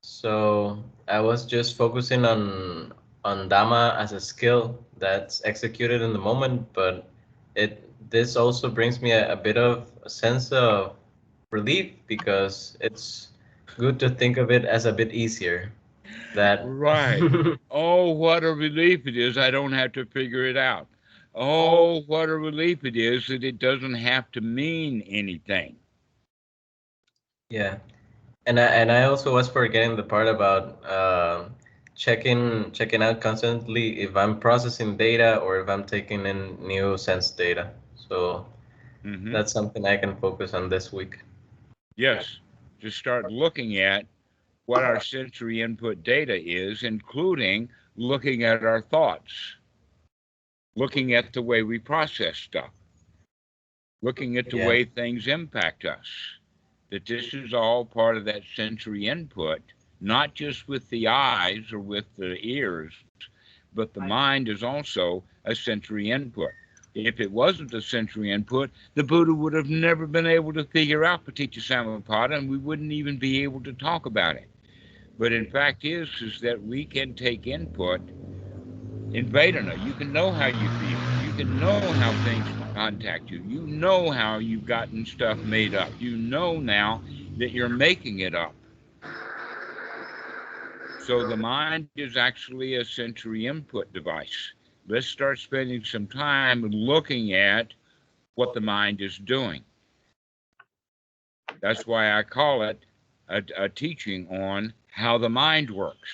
So I was just focusing on Dhamma as a skill that's executed in the moment, but this also brings me a bit of a sense of relief, because it's good to think of it as a bit easier. That Right. Oh, what a relief it is. I don't have to figure it out. Oh, what a relief it is that it doesn't have to mean anything. Yeah, and I also was forgetting the part about checking out constantly if I'm processing data or if I'm taking in new sense data. So that's something I can focus on this week. Yes, to start looking at what our sensory input data is, including looking at our thoughts, looking at the way we process stuff, looking at the way things impact us. That this is all part of that sensory input, not just with the eyes or with the ears, but the mind is also a sensory input. If it wasn't a sensory input, the Buddha would have never been able to figure out Paticca and we wouldn't even be able to talk about it. But in fact is that we can take input in Vedana. You can know how you feel. You can know how things contact you. You know how you've gotten stuff made up. You know now that you're making it up. So the mind is actually a sensory input device. Let's start spending some time looking at what the mind is doing. That's why I call it a teaching on how the mind works,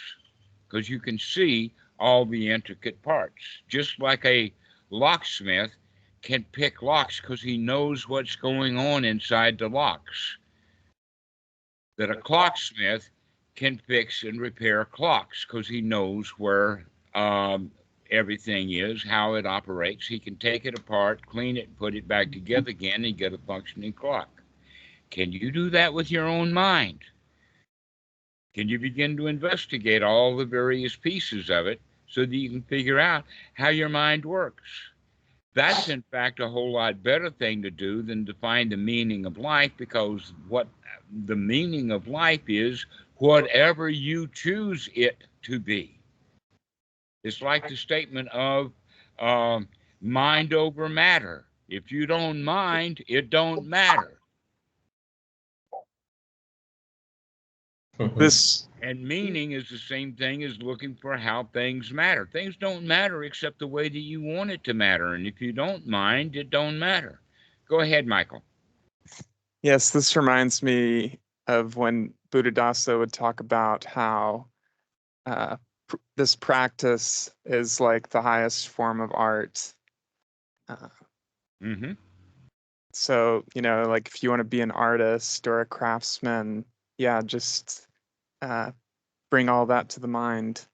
because you can see all the intricate parts. Just like a locksmith can pick locks because he knows what's going on inside the locks. That a clocksmith can fix and repair clocks because he knows where everything is, how it operates. He can take it apart, clean it, put it back together again, and get a functioning clock. Can you do that with your own mind? Can you begin to investigate all the various pieces of it so that you can figure out how your mind works? That's, in fact, a whole lot better thing to do than to find the meaning of life, because what the meaning of life is whatever you choose it to be. It's like the statement of mind over matter. If you don't mind, it don't matter. And meaning is the same thing as looking for how things matter. Things don't matter except the way that you want it to matter. And if you don't mind, it don't matter. Go ahead, Michael. Yes, this reminds me of when Buddhadasa would talk about how this practice is like the highest form of art. So, like if you want to be an artist or a craftsman, yeah, just bring all that to the mind.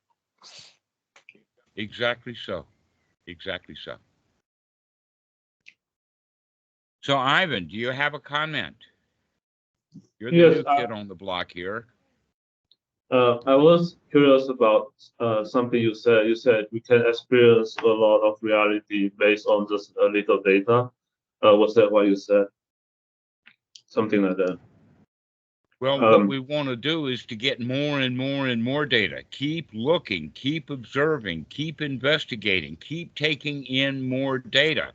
Exactly so. Exactly so. So, Ivan, do you have a comment? You're the Yes, new kid on the block here. I was curious about something you said. You said we can experience a lot of reality based on just a little data. Was that what you said? Something like that. Well, what we want to do is to get more and more and more data. Keep looking, keep observing, keep investigating, keep taking in more data.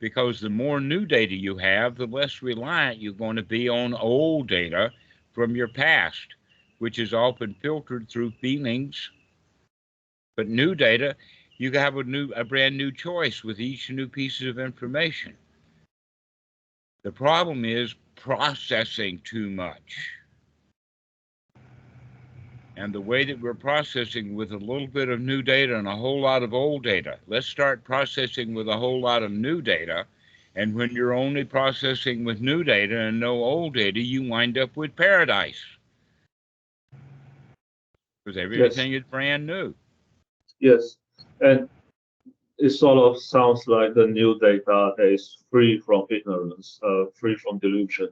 Because the more new data you have, the less reliant you're going to be on old data from your past, which is often filtered through feelings. But new data, you have a brand new choice with each new piece of information. The problem is processing too much. And the way that we're processing with a little bit of new data and a whole lot of old data. Let's start processing with a whole lot of new data. And when you're only processing with new data and no old data, you wind up with paradise. Because everything is brand new. Yes. And it sort of sounds like the new data is free from ignorance, free from delusion.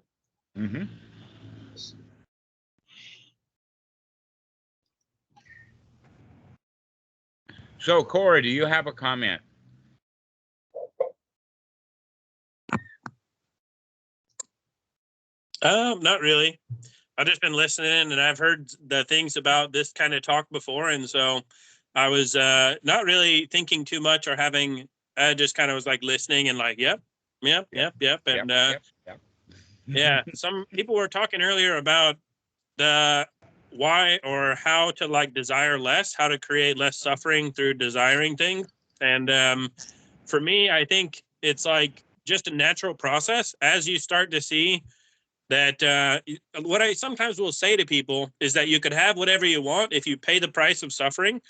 Mm-hmm. So, Corey, do you have a comment? Not really. I've just been listening, and I've heard the things about this kind of talk before, and so I was not really thinking too much or having. I just kind of was like listening and like, yep, and yeah. Some people were talking earlier about the why or how to like desire less, how to create less suffering through desiring things, and for me, I think it's like just a natural process as you start to see that what I sometimes will say to people is that you could have whatever you want if you pay the price of suffering.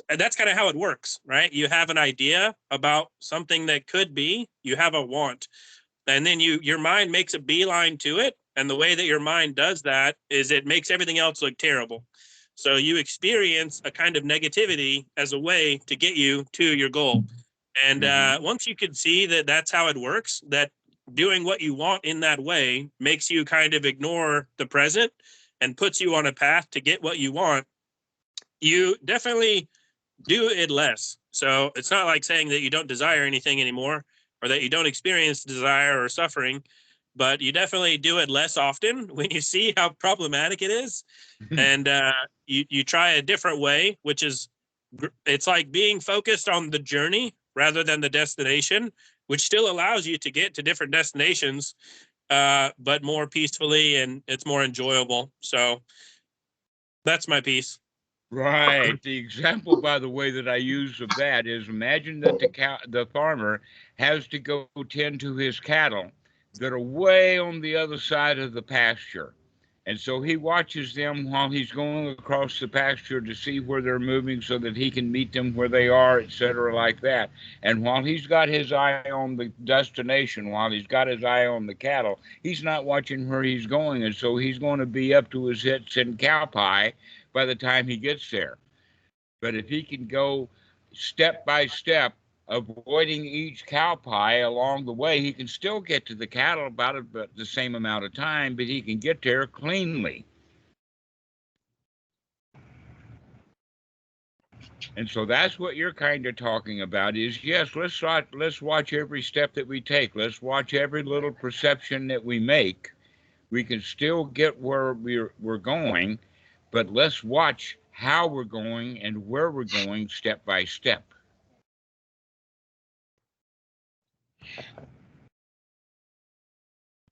And that's kind of how it works, right? You have an idea about something that could be, you have a want, and then your mind makes a beeline to it. And the way that your mind does that is it makes everything else look terrible. So you experience a kind of negativity as a way to get you to your goal. And once you can see that that's how it works, that doing what you want in that way makes you kind of ignore the present and puts you on a path to get what you want, you definitely do it less. So it's not like saying that you don't desire anything anymore or that you don't experience desire or suffering, but you definitely do it less often when you see how problematic it is. And you try a different way, which is, it's like being focused on the journey rather than the destination, which still allows you to get to different destinations, but more peacefully, and it's more enjoyable. So that's my piece. Right. The example, by the way, that I use of that is imagine that the farmer has to go tend to his cattle that are way on the other side of the pasture. And so he watches them while he's going across the pasture to see where they're moving so that he can meet them where they are, etc., like that. And while he's got his eye on the destination, while he's got his eye on the cattle, he's not watching where he's going. And so he's going to be up to his hits in cow pie by the time he gets there. But if he can go step by step, avoiding each cow pie along the way, he can still get to the cattle about the same amount of time, but he can get there cleanly. And so that's what you're kind of talking about is, yes, let's watch every step that we take. Let's watch every little perception that we make. We can still get where we're going, but let's watch how we're going and where we're going step by step.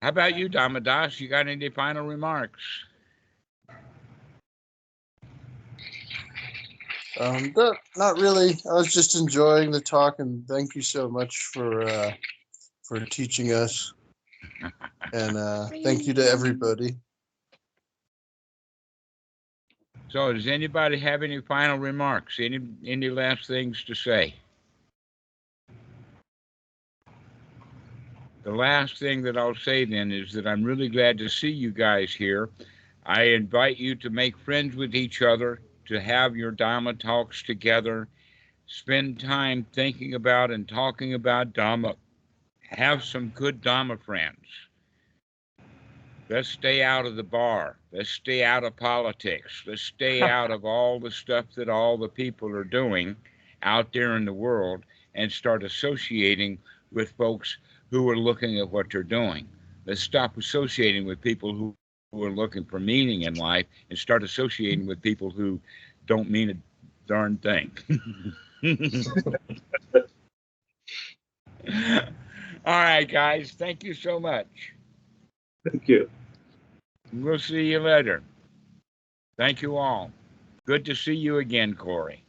How about you, Dhammarato? You got any final remarks? Not really. I was just enjoying the talk, and thank you so much for teaching us. And thank you to everybody. So, does anybody have any final remarks? Any last things to say? The last thing that I'll say then is that I'm really glad to see you guys here. I invite you to make friends with each other, to have your Dhamma talks together. Spend time thinking about and talking about Dhamma. Have some good Dhamma friends. Let's stay out of the bar. Let's stay out of politics. Let's stay out of all the stuff that all the people are doing out there in the world, and start associating with folks who are looking at what they're doing. Let's stop associating with people who are looking for meaning in life and start associating with people who don't mean a darn thing. All right, guys. Thank you so much. Thank you. We'll see you later. Thank you all. Good to see you again, Corey.